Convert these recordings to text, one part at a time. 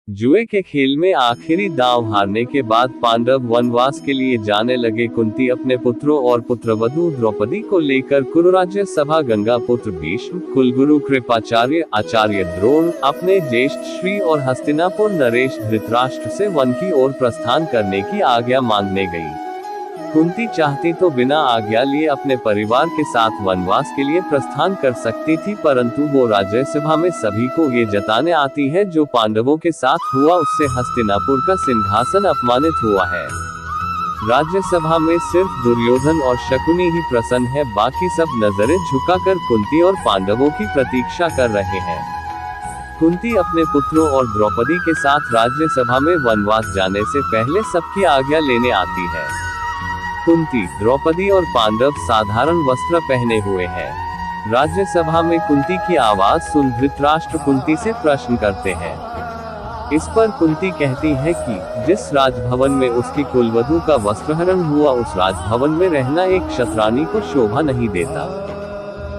जुए के खेल में आखिरी दांव हारने के बाद पांडव वनवास के लिए जाने लगे। कुंती अपने पुत्रों और पुत्रवधू द्रौपदी को लेकर कुरुराज्य सभा गंगा पुत्र भीष्म, कुलगुरु कृपाचार्य आचार्य द्रोण, अपने ज्येष्ठ श्री और हस्तिनापुर नरेश धृतराष्ट्र से वन की ओर प्रस्थान करने की आज्ञा मांगने गई। कुंती चाहती तो बिना आज्ञा लिए अपने परिवार के साथ वनवास के लिए प्रस्थान कर सकती थी, परंतु वो राज्यसभा में सभी को ये जताने आती है जो पांडवों के साथ हुआ उससे हस्तिनापुर का सिंहासन अपमानित हुआ है। राज्यसभा में सिर्फ दुर्योधन और शकुनी ही प्रसन्न है, बाकी सब नजरें झुकाकर कुंती और पांडवों की प्रतीक्षा कर रहे हैं। कुंती अपने पुत्रों और द्रौपदी के साथ राज्यसभा में वनवास जाने से पहले सबकी आज्ञा लेने आती है। कुंती, द्रौपदी और पांडव साधारण वस्त्र पहने हुए हैं। राज्यसभा में कुंती की आवाज सुन धृतराष्ट्र कुंती से प्रश्न करते हैं। इस पर कुंती कहती है कि जिस राजभवन में उसकी कुलवधू का वस्त्रहरण हुआ उस राजभवन में रहना एक क्षत्राणी को शोभा नहीं देता।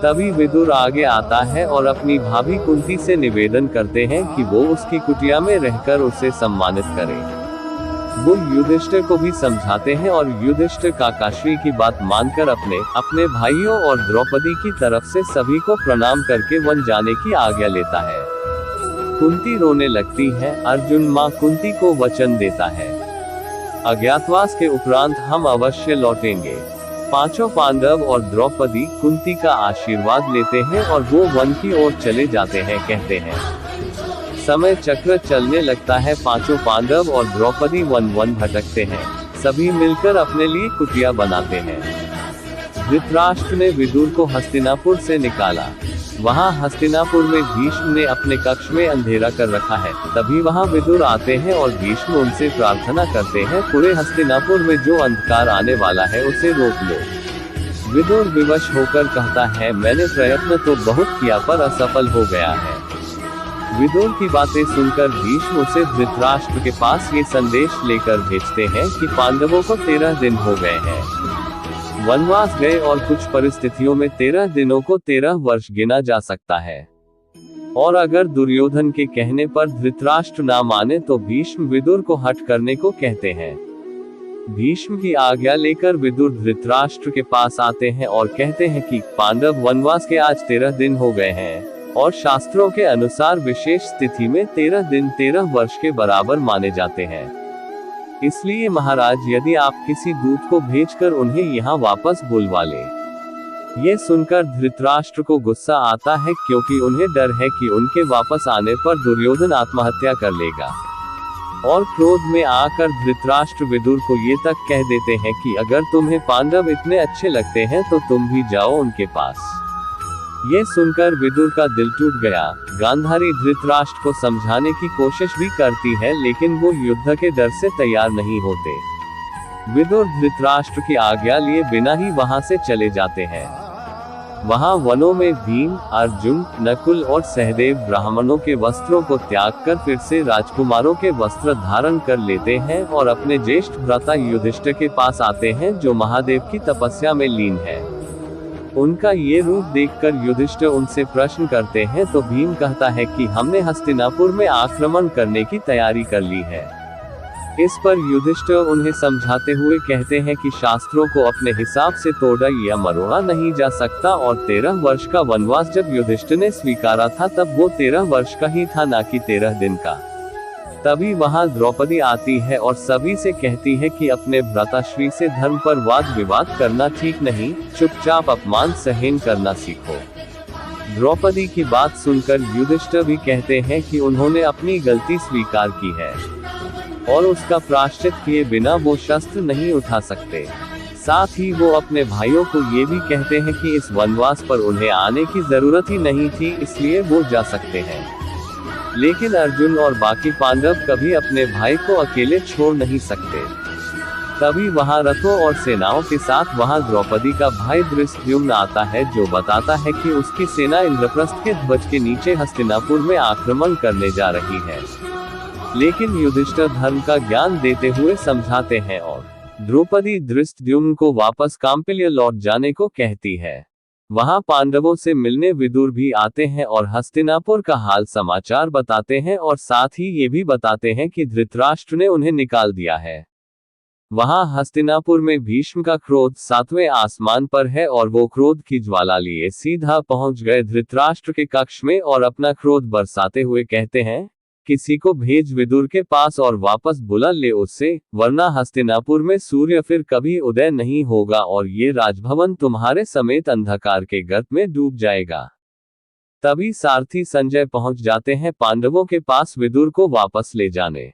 तभी विदुर आगे आता है और अपनी भाभी कुंती से निवेदन करते हैं कि वो उसकी कुटिया में रहकर उसे सम्मानित करे। वो युधिष्ठिर को भी समझाते हैं और युधिष्ठिर काकाश्री की बात मानकर अपने भाइयों और द्रौपदी की तरफ से सभी को प्रणाम करके वन जाने की आज्ञा लेता है। कुंती रोने लगती है। अर्जुन मां कुंती को वचन देता है, अज्ञातवास के उपरांत हम अवश्य लौटेंगे। पांचों पांडव और द्रौपदी कुंती का आशीर्वाद लेते हैं और वो वन की ओर चले जाते हैं। कहते हैं समय चक्र चलने लगता है। पांचों पांडव और द्रौपदी वन भटकते हैं। सभी मिलकर अपने लिए कुटिया बनाते हैं। धृतराष्ट्र ने विदुर को हस्तिनापुर से निकाला। वहां हस्तिनापुर में भीष्म ने अपने कक्ष में अंधेरा कर रखा है। तभी वहां विदुर आते हैं और भीष्म उनसे प्रार्थना करते हैं, पूरे हस्तिनापुर में जो अंधकार आने वाला है उसे रोक लो। विदुर विवश होकर कहता है, मैंने प्रयत्न तो बहुत किया पर असफल हो गया है। विदुर की बातें सुनकर भीष्म उसे धृतराष्ट्र के पास ये संदेश लेकर भेजते हैं कि पांडवों को 13 दिन हो गए हैं वनवास गए और कुछ परिस्थितियों में 13 दिनों को 13 वर्ष गिना जा सकता है। और अगर दुर्योधन के कहने पर धृतराष्ट्र ना माने तो भीष्म विदुर को हठ करने को कहते हैं। भीष्म की आज्ञा लेकर विदुर धृतराष्ट्र के पास आते हैं और कहते हैं कि पांडव वनवास के आज 13 दिन हो गए हैं और शास्त्रों के अनुसार विशेष स्थिति में 13 दिन 13 वर्ष के बराबर माने जाते हैं। इसलिए महाराज, यदि आप किसी दूत को भेजकर उन्हें यहाँ वापस बुलवा ले। ये सुनकर धृतराष्ट्र को गुस्सा आता है, क्योंकि उन्हें डर है कि उनके वापस आने पर दुर्योधन आत्महत्या कर लेगा। और क्रोध में आकर धृतराष्ट्र विदुर को ये तक कह देते हैं कि अगर तुम्हें पांडव इतने अच्छे लगते हैं तो तुम भी जाओ उनके पास। ये सुनकर विदुर का दिल टूट गया। गांधारी धृतराष्ट्र को समझाने की कोशिश भी करती है, लेकिन वो युद्ध के डर से तैयार नहीं होते। विदुर धृतराष्ट्र की आज्ञा लिए बिना ही वहां से चले जाते हैं। वहां वनों में भीम, अर्जुन, नकुल और सहदेव ब्राह्मणों के वस्त्रों को त्याग कर फिर से राजकुमारों के वस्त्र धारण कर लेते हैं और अपने ज्येष्ठ भ्राता युधिष्ठिर के पास आते हैं, जो महादेव की तपस्या में लीन है। उनका ये रूप देखकर युधिष्ठिर उनसे प्रश्न करते हैं तो भीम कहता है कि हमने हस्तिनापुर में आक्रमण करने की तैयारी कर ली है। इस पर युधिष्ठिर उन्हें समझाते हुए कहते हैं कि शास्त्रों को अपने हिसाब से तोड़ा या मरोड़ा नहीं जा सकता और 13 वर्ष का वनवास जब युधिष्ठिर ने स्वीकारा था तब वो 13 वर्ष का ही था, ना कि 13 दिन का। तभी वहां द्रौपदी आती है और सभी से कहती है कि अपने भ्राताश्री से धर्म पर वाद विवाद करना ठीक नहीं, चुपचाप अपमान सहन करना सीखो। द्रौपदी की बात सुनकर युधिष्ठिर भी कहते हैं कि उन्होंने अपनी गलती स्वीकार की है और उसका प्रायश्चित किए बिना वो शस्त्र नहीं उठा सकते। साथ ही वो अपने भाइयों को ये भी कहते हैं कि इस वनवास पर उन्हें आने की जरूरत ही नहीं थी, इसलिए वो जा सकते हैं। लेकिन अर्जुन और बाकी पांडव कभी अपने भाई को अकेले छोड़ नहीं सकते। तभी वहां रथों और सेनाओं के साथ वहां द्रौपदी का भाई धृष्टद्युम्न आता है, जो बताता है कि उसकी सेना इंद्रप्रस्थ के ध्वज के नीचे हस्तिनापुर में आक्रमण करने जा रही है। लेकिन युधिष्ठिर धर्म का ज्ञान देते हुए समझाते हैं और द्रौपदी धृष्टद्युम्न को वापस कांपिल्य लौट जाने को कहती है। वहां पांडवों से मिलने विदुर भी आते हैं और हस्तिनापुर का हाल समाचार बताते हैं और साथ ही ये भी बताते हैं कि धृतराष्ट्र ने उन्हें निकाल दिया है। वहां हस्तिनापुर में भीष्म का क्रोध 7वें आसमान पर है और वो क्रोध की ज्वाला लिए सीधा पहुंच गए धृतराष्ट्र के कक्ष में और अपना क्रोध बरसाते हुए कहते हैं, किसी को भेज विदुर के पास और वापस बुला ले उससे, वरना हस्तिनापुर में सूर्य फिर कभी उदय नहीं होगा और ये राजभवन तुम्हारे समेत अंधकार के गर्त में डूब जाएगा। तभी सारथी संजय पहुंच जाते हैं पांडवों के पास विदुर को वापस ले जाने।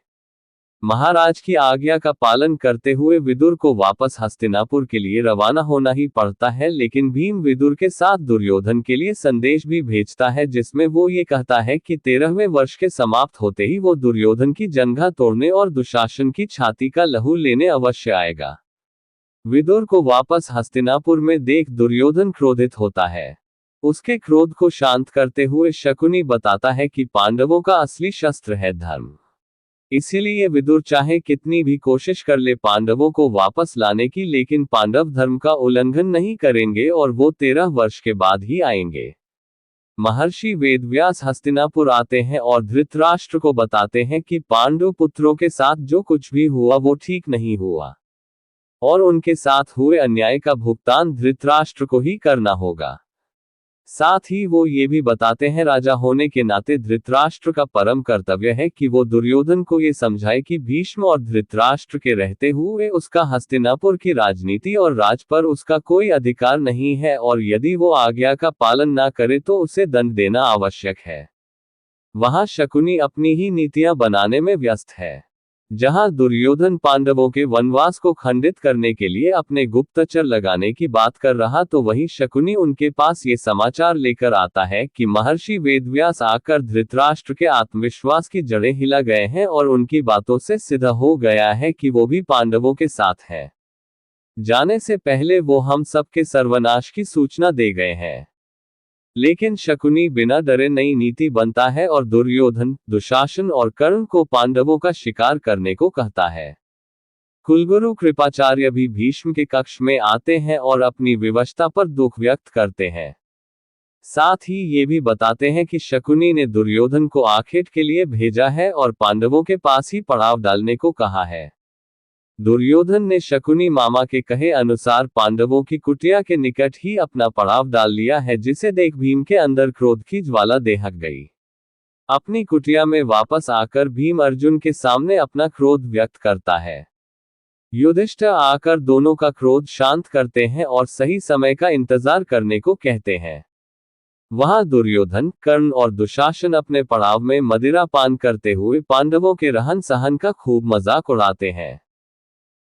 महाराज की आज्ञा का पालन करते हुए विदुर को वापस हस्तिनापुर के लिए रवाना होना ही पड़ता है, लेकिन भीम विदुर के साथ दुर्योधन के लिए संदेश भी भेजता है जिसमें वो ये कहता है कि 13वें वर्ष के समाप्त होते ही वो दुर्योधन की जंघा तोड़ने और दुशासन की छाती का लहू लेने अवश्य आएगा। विदुर को वापस हस्तिनापुर में देख दुर्योधन क्रोधित होता है। उसके क्रोध को शांत करते हुए शकुनी बताता है कि पांडवों का असली शस्त्र है धर्म। इसीलिए विदुर चाहे कितनी भी कोशिश कर ले पांडवों को वापस लाने की, लेकिन पांडव धर्म का उल्लंघन नहीं करेंगे और वो 13 वर्ष के बाद ही आएंगे। महर्षि वेदव्यास हस्तिनापुर आते हैं और धृतराष्ट्र को बताते हैं कि पांडु पुत्रों के साथ जो कुछ भी हुआ वो ठीक नहीं हुआ और उनके साथ हुए अन्याय का भुगतान धृतराष्ट्र को ही करना होगा। साथ ही वो ये भी बताते हैं राजा होने के नाते धृतराष्ट्र का परम कर्तव्य है कि वो दुर्योधन को ये समझाए कि भीष्म और धृतराष्ट्र के रहते हुए उसका हस्तिनापुर की राजनीति और राज पर उसका कोई अधिकार नहीं है और यदि वो आज्ञा का पालन ना करे तो उसे दंड देना आवश्यक है। वहां शकुनी अपनी ही नीतियां बनाने में व्यस्त है। जहां दुर्योधन पांडवों के वनवास को खंडित करने के लिए अपने गुप्तचर लगाने की बात कर रहा तो वहीं शकुनी उनके पास ये समाचार लेकर आता है कि महर्षि वेदव्यास आकर धृतराष्ट्र के आत्मविश्वास की जड़ें हिला गए हैं और उनकी बातों से सिद्ध हो गया है कि वो भी पांडवों के साथ है। जाने से पहले वो हम सबके सर्वनाश की सूचना दे गए हैं। लेकिन शकुनी बिना डरे नई नीति बनता है और दुर्योधन, दुशासन और कर्ण को पांडवों का शिकार करने को कहता है। कुलगुरु कृपाचार्य भी भीष्म के कक्ष में आते हैं और अपनी विवशता पर दुख व्यक्त करते हैं। साथ ही ये भी बताते हैं कि शकुनी ने दुर्योधन को आखेट के लिए भेजा है और पांडवों के पास ही पड़ाव डालने को कहा है। दुर्योधन ने शकुनी मामा के कहे अनुसार पांडवों की कुटिया के निकट ही अपना पड़ाव डाल लिया है, जिसे देख भीम के अंदर क्रोध की ज्वाला दहक गई। अपनी कुटिया में वापस आकर भीम अर्जुन के सामने अपना क्रोध व्यक्त करता है। युधिष्ठिर आकर दोनों का क्रोध शांत करते हैं और सही समय का इंतजार करने को कहते हैं। वहां दुर्योधन, कर्ण और दुशासन अपने पड़ाव में मदिरा पान करते हुए पांडवों के रहन सहन का खूब मजाक उड़ाते हैं।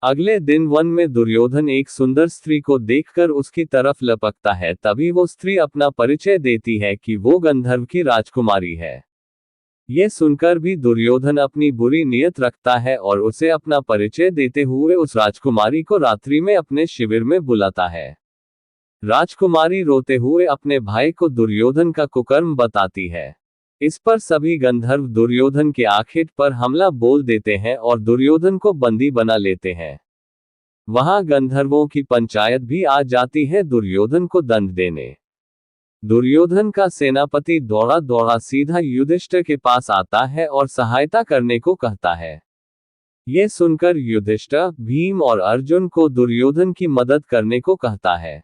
अगले दिन वन में दुर्योधन एक सुंदर स्त्री को देखकर उसकी तरफ लपकता है। तभी वो स्त्री अपना परिचय देती है कि वो गंधर्व की राजकुमारी है। ये सुनकर भी दुर्योधन अपनी बुरी नीयत रखता है और उसे अपना परिचय देते हुए उस राजकुमारी को रात्रि में अपने शिविर में बुलाता है। राजकुमारी रोते हुए अपने भाई को दुर्योधन का कुकर्म बताती है। इस पर सभी गंधर्व दुर्योधन के आखेट पर हमला बोल देते हैं और दुर्योधन को बंदी बना लेते हैं। वहां गंधर्वों की पंचायत भी आ जाती है दुर्योधन को दंड देने। दुर्योधन का सेनापति दौड़ा दौड़ा सीधा युधिष्ठिर के पास आता है और सहायता करने को कहता है। ये सुनकर युधिष्ठिर, भीम और अर्जुन को दुर्योधन की मदद करने को कहता है।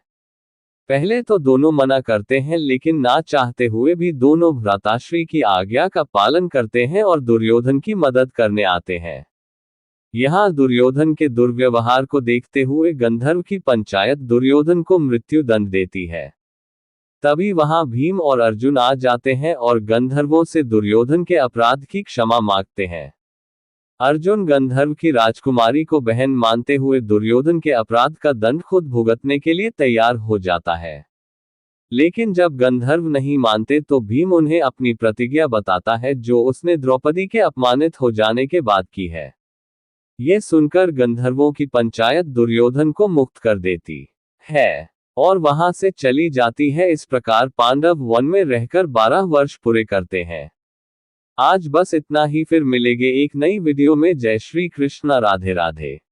पहले तो दोनों मना करते हैं, लेकिन ना चाहते हुए भी दोनों भ्राताश्री की आज्ञा का पालन करते हैं और दुर्योधन की मदद करने आते हैं। यहाँ दुर्योधन के दुर्व्यवहार को देखते हुए गंधर्व की पंचायत दुर्योधन को मृत्यु दंड देती है। तभी वहां भीम और अर्जुन आ जाते हैं और गंधर्वों से दुर्योधन के अपराध की क्षमा मांगते हैं। अर्जुन गंधर्व की राजकुमारी को बहन मानते हुए दुर्योधन के अपराध का दंड खुद भुगतने के लिए तैयार हो जाता है। लेकिन जब गंधर्व नहीं मानते तो भीम उन्हें अपनी प्रतिज्ञा बताता है जो उसने द्रौपदी के अपमानित हो जाने के बाद की है। ये सुनकर गंधर्वों की पंचायत दुर्योधन को मुक्त कर देती है और वहां से चली जाती है। इस प्रकार पांडव वन में रहकर 12 वर्ष पूरे करते हैं। आज बस इतना ही, फिर मिलेंगे एक नई वीडियो में। जय श्री कृष्ण, राधे राधे।